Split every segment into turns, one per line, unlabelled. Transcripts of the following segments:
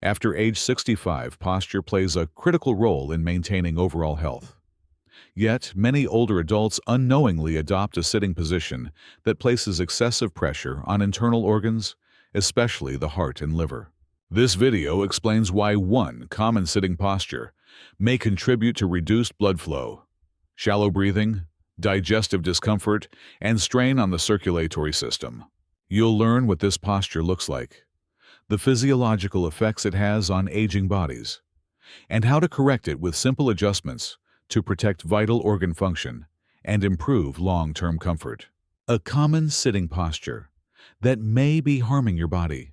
After age 65, posture plays a critical role in maintaining overall health. Yet, many older adults unknowingly adopt a sitting position that places excessive pressure on internal organs, especially the heart and liver. This video explains why one common sitting posture may contribute to reduced blood flow, shallow breathing, digestive discomfort, and strain on the circulatory system. You'll learn what this posture looks like, the physiological effects it has on aging bodies, and how to correct it with simple adjustments to protect vital organ function and improve long-term comfort. A common sitting posture that may be harming your body.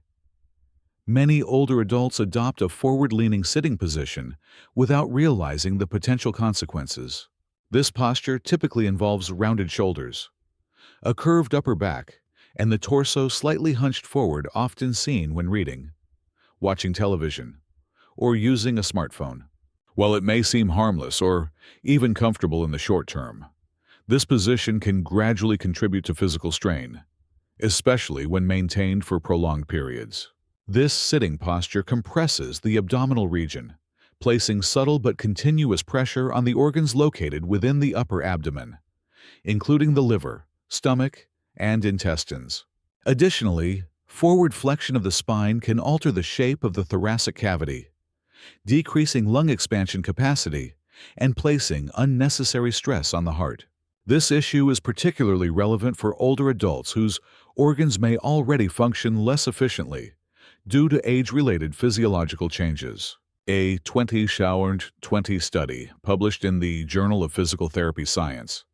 Many older adults adopt a forward-leaning sitting position without realizing the potential consequences. This posture typically involves rounded shoulders, a curved upper back, and the torso slightly hunched forward, often seen when reading, watching television, or using a smartphone. While it may seem harmless or even comfortable in the short term, this position can gradually contribute to physical strain, especially when maintained for prolonged periods. This sitting posture compresses the abdominal region, placing subtle but continuous pressure on the organs located within the upper abdomen, including the liver, stomach, and intestines. Additionally, forward flexion of the spine can alter the shape of the thoracic cavity, decreasing lung expansion capacity and placing unnecessary stress on the heart. This issue is particularly relevant for older adults whose organs may already function less efficiently due to age-related physiological changes. A 20 study published in the Journal of Physical Therapy Science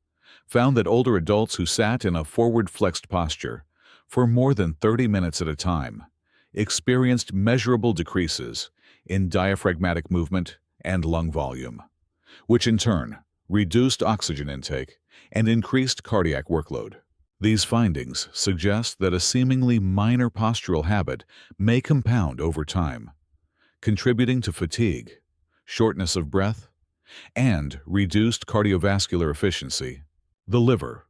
found that older adults who sat in a forward-flexed posture for more than 30 minutes at a time experienced measurable decreases in diaphragmatic movement and lung volume, which in turn reduced oxygen intake and increased cardiac workload. These findings suggest that a seemingly minor postural habit may compound over time, contributing to fatigue, shortness of breath, and reduced cardiovascular efficiency. The liver,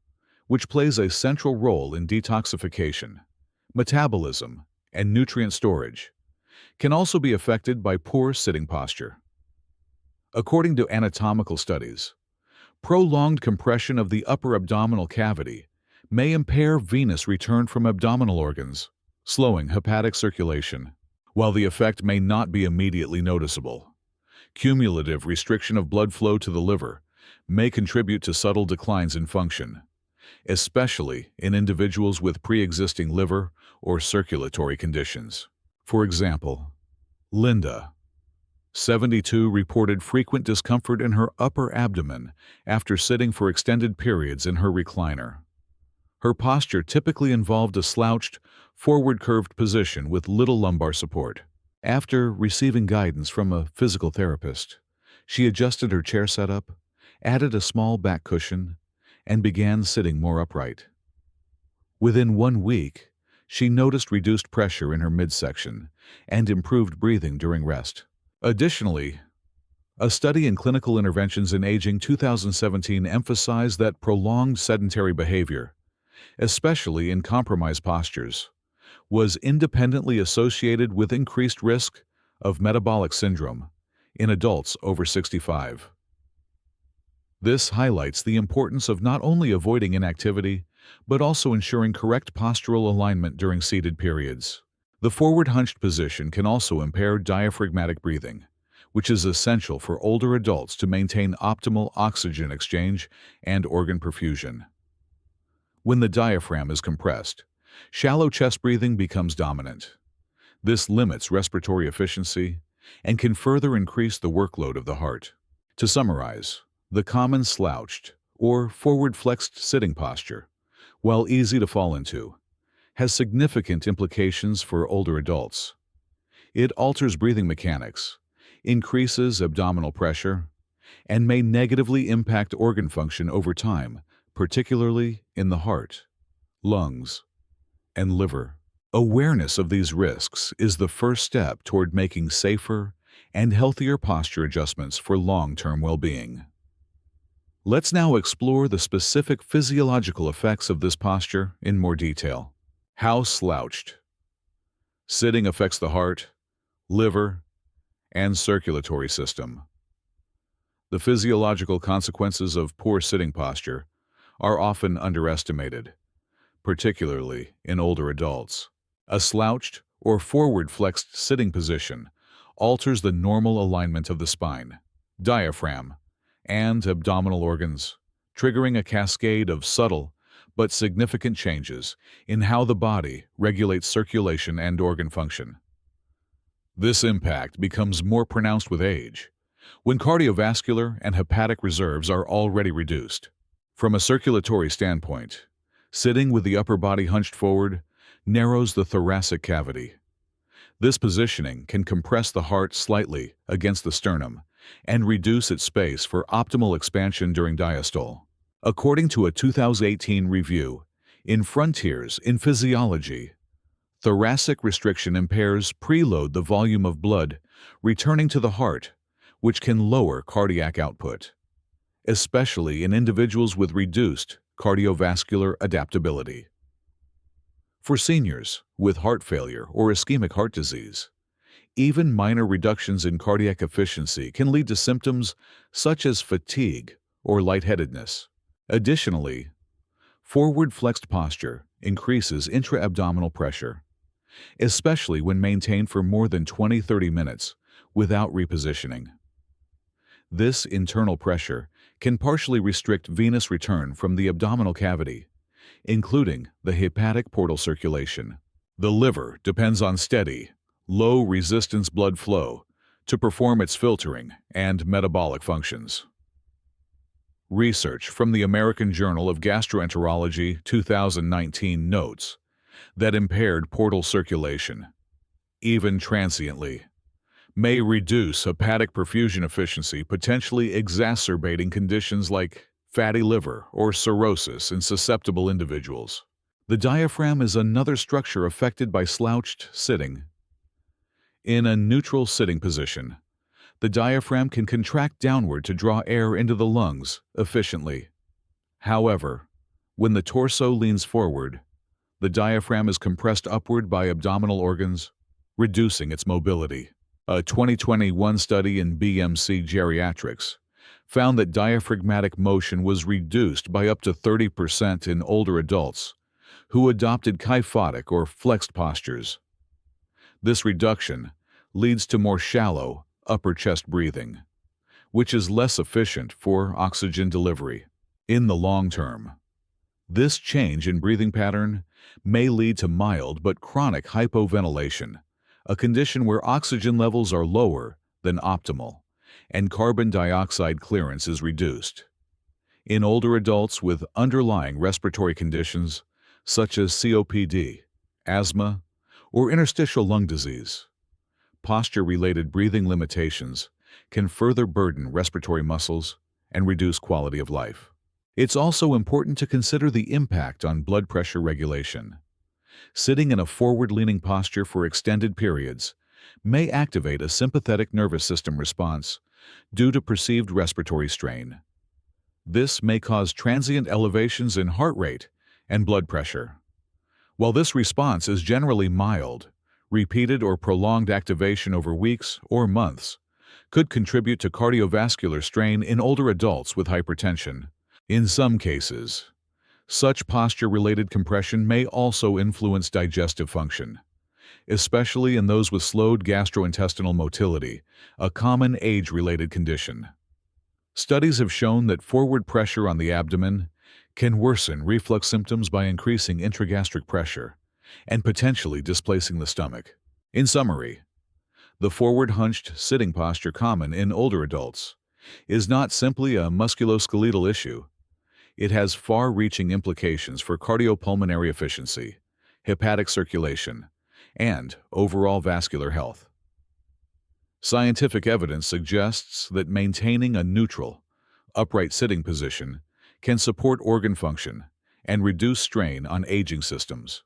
which plays a central role in detoxification, metabolism, and nutrient storage, can also be affected by poor sitting posture. According to anatomical studies, prolonged compression of the upper abdominal cavity may impair venous return from abdominal organs, slowing hepatic circulation. While the effect may not be immediately noticeable, cumulative restriction of blood flow to the liver may contribute to subtle declines in function, especially in individuals with pre-existing liver or circulatory conditions. For example, Linda, 72, reported frequent discomfort in her upper abdomen after sitting for extended periods in her recliner. Her posture typically involved a slouched, forward-curved position with little lumbar support. After receiving guidance from a physical therapist, she adjusted her chair setup, added a small back cushion, and began sitting more upright. Within 1 week, she noticed reduced pressure in her midsection and improved breathing during rest. Additionally, a study in Clinical Interventions in Aging 2017 emphasized that prolonged sedentary behavior, especially in compromised postures, was independently associated with increased risk of metabolic syndrome in adults over 65. This highlights the importance of not only avoiding inactivity, but also ensuring correct postural alignment during seated periods. The forward hunched position can also impair diaphragmatic breathing, which is essential for older adults to maintain optimal oxygen exchange and organ perfusion. When the diaphragm is compressed, shallow chest breathing becomes dominant. This limits respiratory efficiency and can further increase the workload of the heart. To summarize, the common slouched or forward-flexed sitting posture, while easy to fall into, has significant implications for older adults. It alters breathing mechanics, increases abdominal pressure, and may negatively impact organ function over time, particularly in the heart, lungs, and liver. Awareness of these risks is the first step toward making safer and healthier posture adjustments for long-term well-being. Let's now explore the specific physiological effects of this posture in more detail. How slouched. Sitting affects the heart, liver, and circulatory system. The physiological consequences of poor sitting posture are often underestimated, particularly in older adults. A slouched or forward-flexed sitting position alters the normal alignment of the spine, diaphragm, and abdominal organs, triggering a cascade of subtle but significant changes in how the body regulates circulation and organ function. This impact becomes more pronounced with age, when cardiovascular and hepatic reserves are already reduced. From a circulatory standpoint, sitting with the upper body hunched forward narrows the thoracic cavity. This positioning can compress the heart slightly against the sternum and reduce its space for optimal expansion during diastole. According to a 2018 review in Frontiers in Physiology, thoracic restriction impairs preload the volume of blood returning to the heart, which can lower cardiac output, especially in individuals with reduced cardiovascular adaptability. For seniors with heart failure or ischemic heart disease, even minor reductions in cardiac efficiency can lead to symptoms such as fatigue or lightheadedness. Additionally, forward flexed posture increases intra-abdominal pressure, especially when maintained for more than 20-30 minutes without repositioning. This internal pressure can partially restrict venous return from the abdominal cavity, including the hepatic portal circulation. The liver depends on steady, low-resistance blood flow to perform its filtering and metabolic functions. Research from the American Journal of Gastroenterology 2019 notes that impaired portal circulation, even transiently, may reduce hepatic perfusion efficiency, potentially exacerbating conditions like fatty liver or cirrhosis in susceptible individuals. The diaphragm is another structure affected by slouched sitting. In a neutral sitting position, the diaphragm can contract downward to draw air into the lungs efficiently. However, when the torso leans forward, the diaphragm is compressed upward by abdominal organs, reducing its mobility. A 2021 study in BMC Geriatrics found that diaphragmatic motion was reduced by up to 30% in older adults who adopted kyphotic or flexed postures. This reduction leads to more shallow upper chest breathing, which is less efficient for oxygen delivery. In the long term, this change in breathing pattern may lead to mild but chronic hypoventilation, a condition where oxygen levels are lower than optimal and carbon dioxide clearance is reduced. In older adults with underlying respiratory conditions such as COPD, asthma, or interstitial lung disease, posture-related breathing limitations can further burden respiratory muscles and reduce quality of life. It's also important to consider the impact on blood pressure regulation. Sitting in a forward-leaning posture for extended periods may activate a sympathetic nervous system response due to perceived respiratory strain. This may cause transient elevations in heart rate and blood pressure. While this response is generally mild, repeated or prolonged activation over weeks or months could contribute to cardiovascular strain in older adults with hypertension. In some cases, such posture-related compression may also influence digestive function, especially in those with slowed gastrointestinal motility, a common age-related condition. Studies have shown that forward pressure on the abdomen can worsen reflux symptoms by increasing intragastric pressure and potentially displacing the stomach. In summary, the forward-hunched sitting posture common in older adults is not simply a musculoskeletal issue. It has far-reaching implications for cardiopulmonary efficiency, hepatic circulation, and overall vascular health. Scientific evidence suggests that maintaining a neutral, upright sitting position can support organ function and reduce strain on aging systems.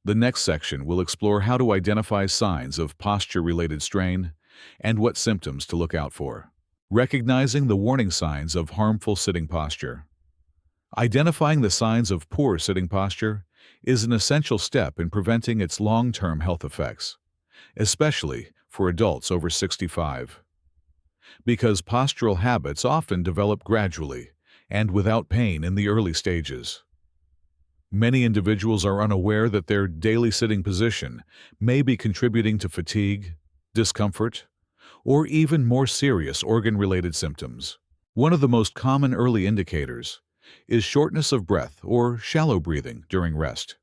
The next section will explore how to identify signs of posture-related strain and what symptoms to look out for. Recognizing the warning signs of harmful sitting posture. Identifying the signs of poor sitting posture is an essential step in preventing its long-term health effects, especially for adults over 65. Because postural habits often develop gradually and without pain in the early stages. Many individuals are unaware that their daily sitting position may be contributing to fatigue, discomfort, or even more serious organ-related symptoms. One of the most common early indicators is shortness of breath or shallow breathing during rest,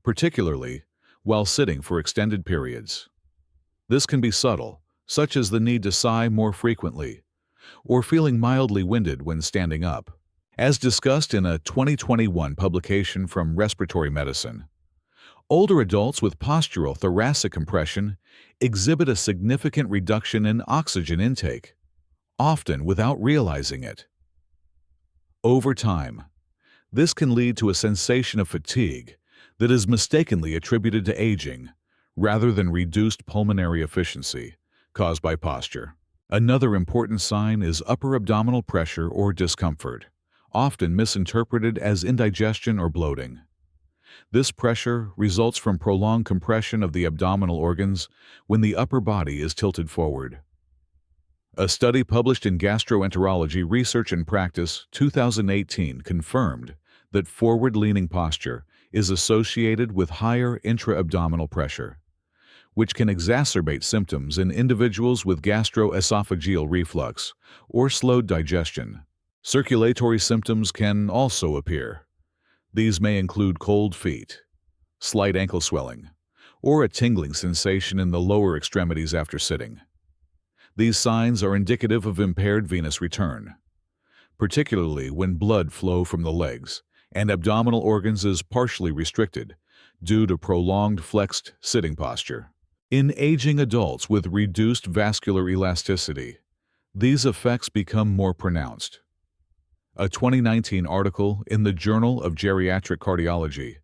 particularly while sitting for extended periods. This can be subtle, such as the need to sigh more frequently or feeling mildly winded when standing up. As discussed in a 2021 publication from Respiratory Medicine, older adults with postural thoracic compression exhibit a significant reduction in oxygen intake, often without realizing it. Over time, this can lead to a sensation of fatigue that is mistakenly attributed to aging rather than reduced pulmonary efficiency caused by posture. Another important sign is upper abdominal pressure or discomfort, often misinterpreted as indigestion or bloating. This pressure results from prolonged compression of the abdominal organs when the upper body is tilted forward. A study published in Gastroenterology Research and Practice 2018 confirmed that forward-leaning posture is associated with higher intra-abdominal pressure, which can exacerbate symptoms in individuals with gastroesophageal reflux or slowed digestion. Circulatory symptoms can also appear. These may include cold feet, slight ankle swelling, or a tingling sensation in the lower extremities after sitting. These signs are indicative of impaired venous return, particularly when blood flow from the legs and abdominal organs is partially restricted due to prolonged flexed sitting posture. In aging adults with reduced vascular elasticity, these effects become more pronounced. A 2019 article in the Journal of Geriatric Cardiology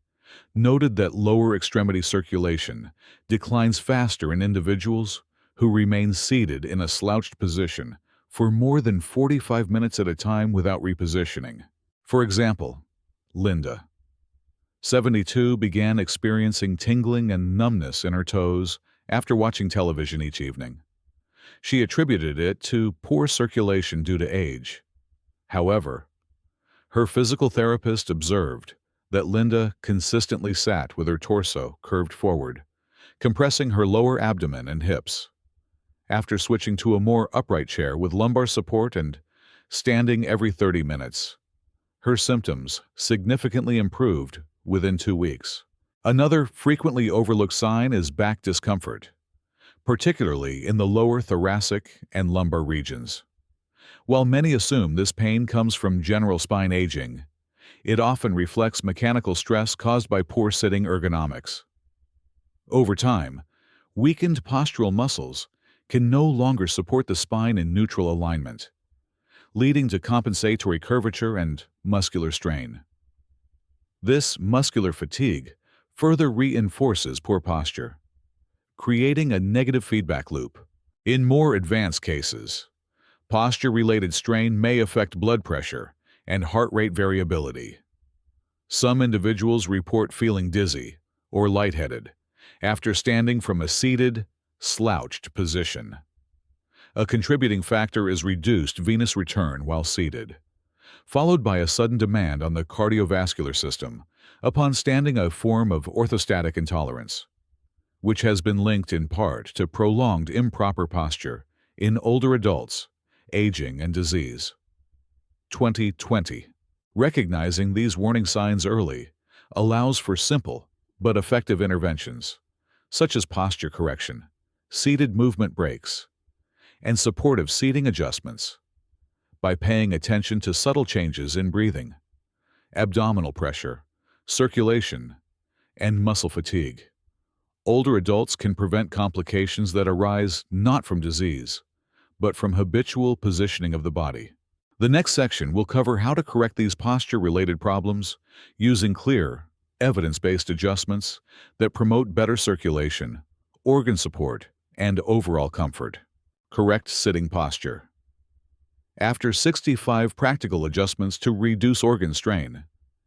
noted that lower extremity circulation declines faster in individuals who remain seated in a slouched position for more than 45 minutes at a time without repositioning. For example, Linda, 72, began experiencing tingling and numbness in her toes after watching television each evening. She attributed it to poor circulation due to age. However, her physical therapist observed that Linda consistently sat with her torso curved forward, compressing her lower abdomen and hips. After switching to a more upright chair with lumbar support and standing every 30 minutes, her symptoms significantly improved within 2 weeks. Another frequently overlooked sign is back discomfort, particularly in the lower thoracic and lumbar regions. While many assume this pain comes from general spine aging, it often reflects mechanical stress caused by poor sitting ergonomics. Over time, weakened postural muscles can no longer support the spine in neutral alignment, leading to compensatory curvature and muscular strain. This muscular fatigue further reinforces poor posture, creating a negative feedback loop. In more advanced cases, posture-related strain may affect blood pressure and heart rate variability. Some individuals report feeling dizzy or lightheaded after standing from a seated, slouched position. A contributing factor is reduced venous return while seated, followed by a sudden demand on the cardiovascular system upon standing, a form of orthostatic intolerance, which has been linked in part to prolonged improper posture in older adults, aging, and disease. 2020. Recognizing these warning signs early allows for simple but effective interventions, such as posture correction, seated movement breaks, and supportive seating adjustments. By paying attention to subtle changes in breathing, abdominal pressure, circulation, and muscle fatigue, older adults can prevent complications that arise not from disease, but from habitual positioning of the body. The next section will cover how to correct these posture-related problems using clear, evidence-based adjustments that promote better circulation, organ support, and overall comfort. Correct sitting posture. After 65 practical adjustments to reduce organ strain,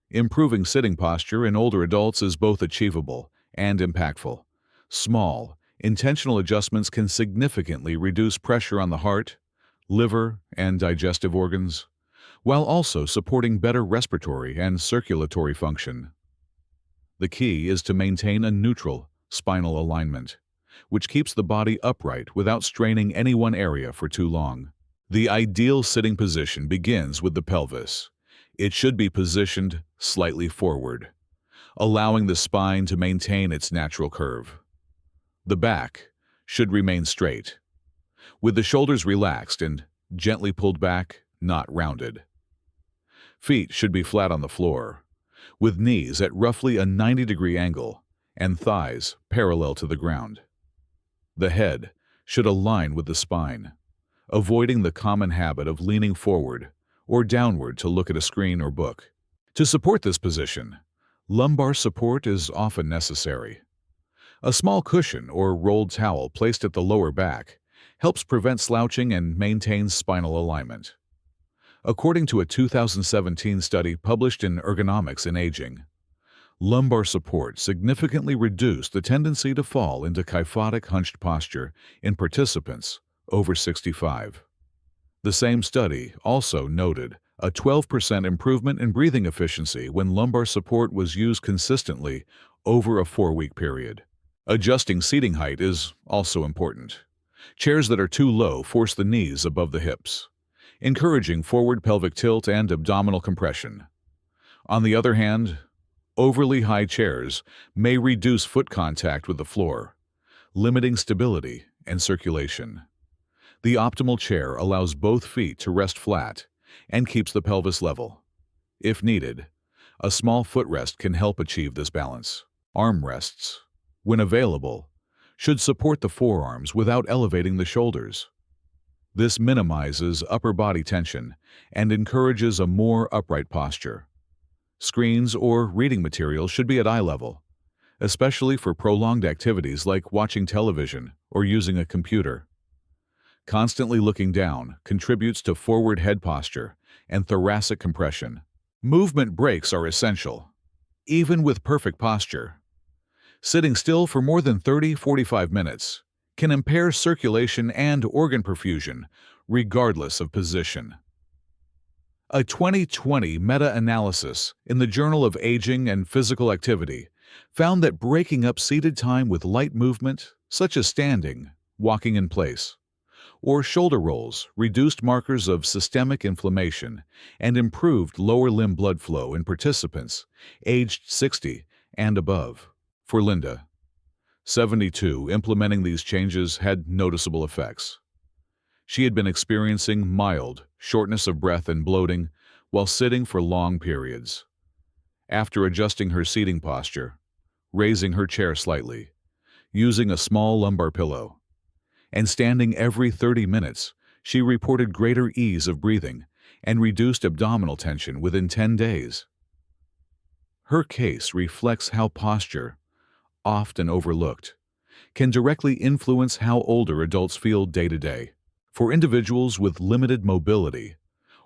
improving sitting posture in older adults is both achievable and impactful. Small, Intentional adjustments can significantly reduce pressure on the heart, liver, and digestive organs, while also supporting better respiratory and circulatory function. The key is to maintain a neutral spinal alignment, which keeps the body upright without straining any one area for too long. The ideal sitting position begins with the pelvis. It should be positioned slightly forward, allowing the spine to maintain its natural curve. The back should remain straight, with the shoulders relaxed and gently pulled back, not rounded. Feet should be flat on the floor, with knees at roughly a 90-degree angle and thighs parallel to the ground. The head should align with the spine, avoiding the common habit of leaning forward or downward to look at a screen or book. To support this position, lumbar support is often necessary. A small cushion or rolled towel placed at the lower back helps prevent slouching and maintains spinal alignment. According to a 2017 study published in Ergonomics in Aging, lumbar support significantly reduced the tendency to fall into kyphotic hunched posture in participants over 65. The same study also noted a 12% improvement in breathing efficiency when lumbar support was used consistently over a 4-week period. Adjusting seating height is also important. Chairs that are too low force the knees above the hips, encouraging forward pelvic tilt and abdominal compression. On the other hand, overly high chairs may reduce foot contact with the floor, limiting stability and circulation. The optimal chair allows both feet to rest flat and keeps the pelvis level. If needed, a small footrest can help achieve this balance. Armrests, when available, should support the forearms without elevating the shoulders. This minimizes upper body tension and encourages a more upright posture. Screens or reading materials should be at eye level, especially for prolonged activities like watching television or using a computer. Constantly looking down contributes to forward head posture and thoracic compression. Movement breaks are essential, even with perfect posture. Sitting still for more than 30-45 minutes can impair circulation and organ perfusion, regardless of position. A 2020 meta-analysis in the Journal of Aging and Physical Activity found that breaking up seated time with light movement, such as standing, walking in place, or shoulder rolls, reduced markers of systemic inflammation and improved lower limb blood flow in participants aged 60 and above. For Linda, 72, implementing these changes had noticeable effects. She had been experiencing mild shortness of breath and bloating while sitting for long periods. After adjusting her seating posture, raising her chair slightly, using a small lumbar pillow, and standing every 30 minutes, she reported greater ease of breathing and reduced abdominal tension within 10 days. Her case reflects how posture, often overlooked, can directly influence how older adults feel day to day. For individuals with limited mobility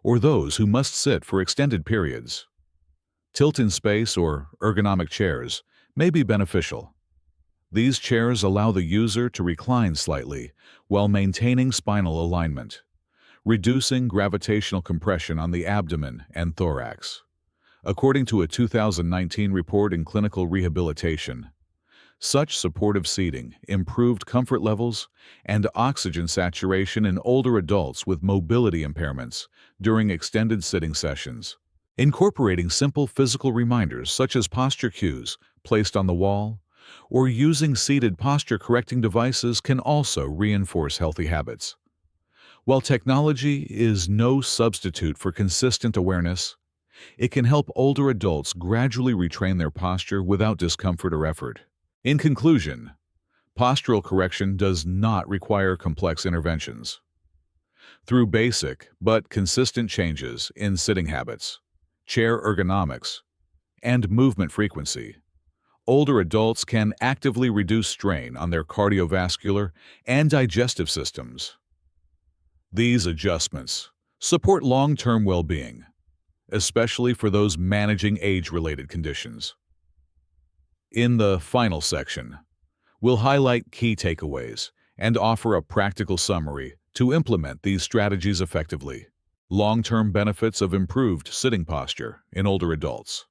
or those who must sit for extended periods, tilt-in space or ergonomic chairs may be beneficial. These chairs allow the user to recline slightly while maintaining spinal alignment, reducing gravitational compression on the abdomen and thorax. According to a 2019 report in Clinical Rehabilitation, such supportive seating improved comfort levels and oxygen saturation in older adults with mobility impairments during extended sitting sessions. Incorporating simple physical reminders such as posture cues placed on the wall or using seated posture-correcting devices can also reinforce healthy habits. While technology is no substitute for consistent awareness, it can help older adults gradually retrain their posture without discomfort or effort. In conclusion, postural correction does not require complex interventions. Through basic but consistent changes in sitting habits, chair ergonomics, and movement frequency, older adults can actively reduce strain on their cardiovascular and digestive systems. These adjustments support long-term well-being, especially for those managing age-related conditions. In the final section, We'll highlight key takeaways and offer a practical summary to implement these strategies effectively. Long-term benefits of improved sitting posture in older adults.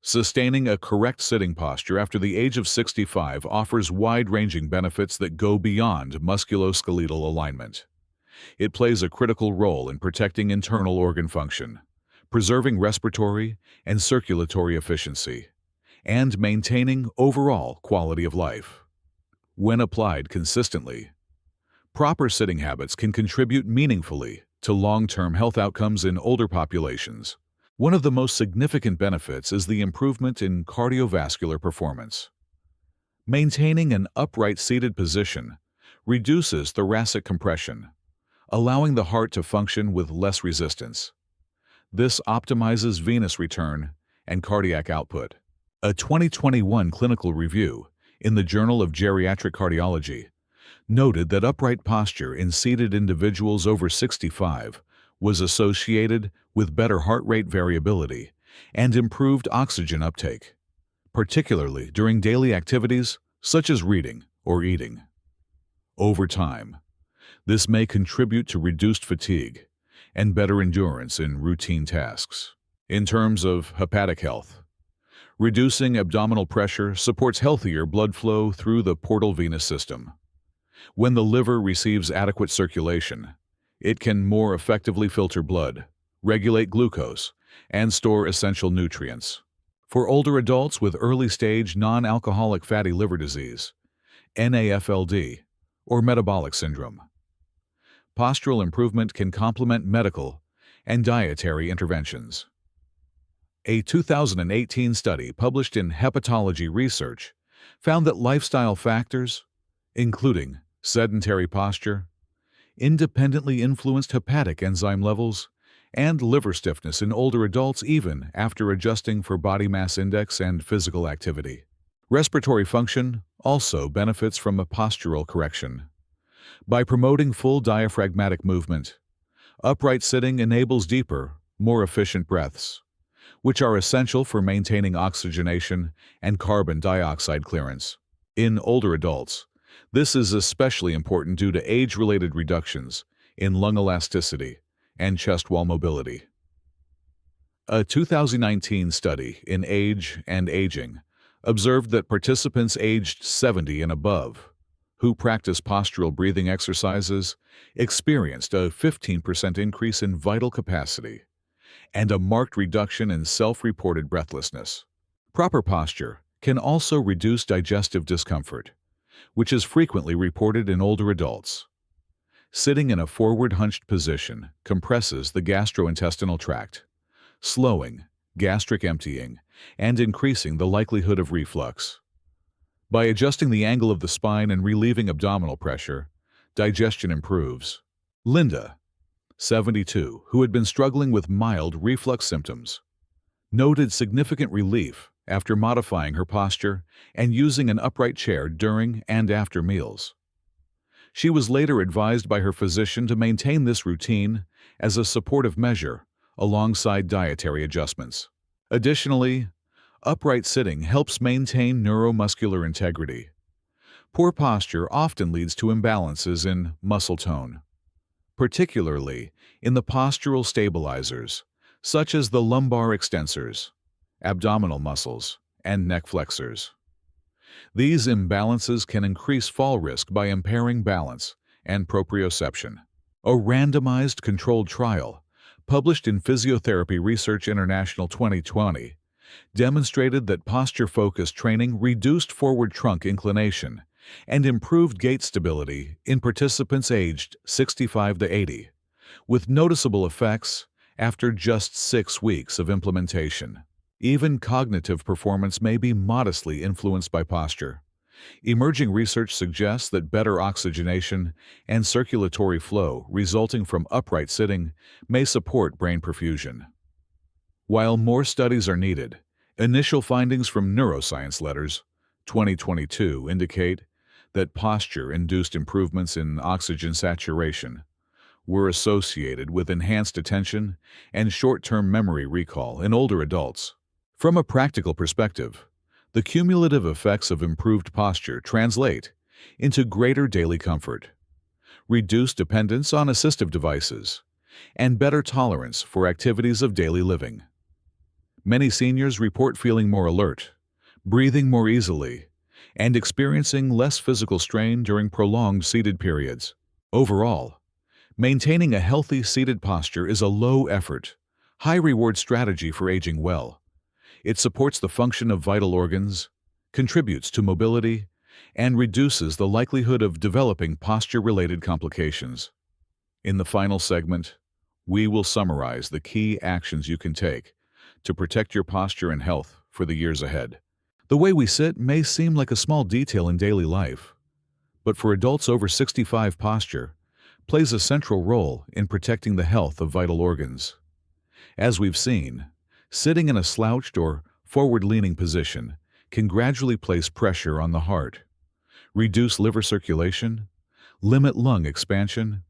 Sustaining a correct sitting posture after the age of 65 offers wide-ranging benefits that go beyond musculoskeletal alignment. It plays a critical role in protecting internal organ function, preserving respiratory and circulatory efficiency, and maintaining overall quality of life. When applied consistently, proper sitting habits can contribute meaningfully to long-term health outcomes in older populations. One of the most significant benefits is the improvement in cardiovascular performance. Maintaining an upright seated position reduces thoracic compression, allowing the heart to function with less resistance. This optimizes venous return and cardiac output. A 2021 clinical review in the Journal of Geriatric Cardiology noted that upright posture in seated individuals over 65 was associated with better heart rate variability and improved oxygen uptake, particularly during daily activities such as reading or eating. Over time, this may contribute to reduced fatigue and better endurance in routine tasks. In terms of hepatic health, reducing abdominal pressure supports healthier blood flow through the portal venous system. When the liver receives adequate circulation, it can more effectively filter blood, regulate glucose, and store essential nutrients. For older adults with early-stage non-alcoholic fatty liver disease, NAFLD, or metabolic syndrome, postural improvement can complement medical and dietary interventions. A 2018 study published in Hepatology Research found that lifestyle factors, including sedentary posture, independently influenced hepatic enzyme levels and liver stiffness in older adults even after adjusting for body mass index and physical activity. Respiratory function also benefits from a postural correction. By promoting full diaphragmatic movement, upright sitting enables deeper, more efficient breaths, which are essential for maintaining oxygenation and carbon dioxide clearance. In older adults, this is especially important due to age-related reductions in lung elasticity and chest wall mobility. A 2019 study in Age and Aging observed that participants aged 70 and above who practice postural breathing exercises experienced a 15% increase in vital capacity and a marked reduction in self-reported breathlessness. Proper posture can also reduce digestive discomfort, which is frequently reported in older adults. Sitting in a forward-hunched position compresses the gastrointestinal tract, slowing gastric emptying and increasing the likelihood of reflux. By adjusting the angle of the spine and relieving abdominal pressure, digestion improves. Linda, 72, who had been struggling with mild reflux symptoms, noted significant relief after modifying her posture and using an upright chair during and after meals. She was later advised by her physician to maintain this routine as a supportive measure alongside dietary adjustments. Additionally, upright sitting helps maintain neuromuscular integrity. Poor posture often leads to imbalances in muscle tone, particularly in the postural stabilizers, such as the lumbar extensors, abdominal muscles, and neck flexors. These imbalances can increase fall risk by impairing balance and proprioception. A randomized controlled trial, published in Physiotherapy Research International 2020, demonstrated that posture-focused training reduced forward trunk inclination and improved gait stability in participants aged 65 to 80, with noticeable effects after just 6 weeks of implementation. Even cognitive performance may be modestly influenced by posture. Emerging research suggests that better oxygenation and circulatory flow resulting from upright sitting may support brain perfusion. While more studies are needed, initial findings from Neuroscience Letters 2022 indicate that posture-induced improvements in oxygen saturation were associated with enhanced attention and short-term memory recall in older adults. From a practical perspective, The cumulative effects of improved posture translate into greater daily comfort, reduced dependence on assistive devices, and better tolerance for activities of daily living. Many seniors report feeling more alert, breathing more easily, and experiencing less physical strain during prolonged seated periods. Overall, maintaining a healthy seated posture is a low-effort, high-reward strategy for aging well. It supports the function of vital organs, contributes to mobility, and reduces the likelihood of developing posture-related complications. In the final segment, we will summarize the key actions you can take to protect your posture and health for the years ahead. The way we sit may seem like a small detail in daily life, but for adults over 65, posture plays a central role in protecting the health of vital organs. As we've seen, sitting in a slouched or forward-leaning position can gradually place pressure on the heart, reduce liver circulation, limit lung expansion,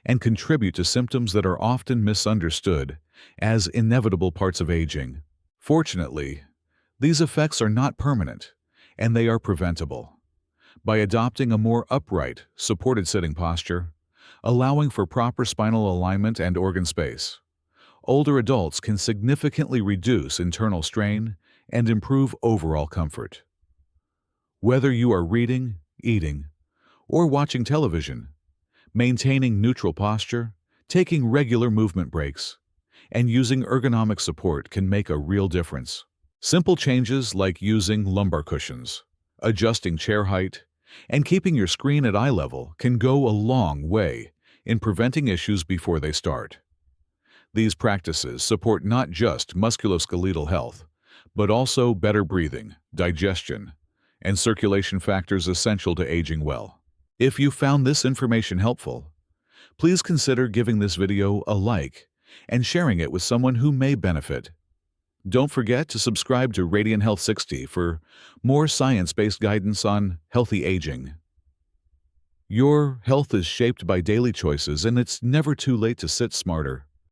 and contribute to symptoms that are often misunderstood as inevitable parts of aging. Fortunately, these effects are not permanent, and they are preventable. By adopting a more upright, supported sitting posture, allowing for proper spinal alignment and organ space, older adults can significantly reduce internal strain and improve overall comfort. Whether you are reading, eating, or watching television, maintaining neutral posture, taking regular movement breaks, and using ergonomic support can make a real difference. Simple changes like using lumbar cushions, adjusting chair height, and keeping your screen at eye level can go a long way in preventing issues before they start. These practices support not just musculoskeletal health, but also better breathing, digestion, and circulation factors essential to aging well. If you found this information helpful, please consider giving this video a like and sharing it with someone who may benefit. Don't forget to subscribe to Radiant Health 60 for more science-based guidance on healthy aging. Your health is shaped by daily choices, and it's never too late to sit smarter.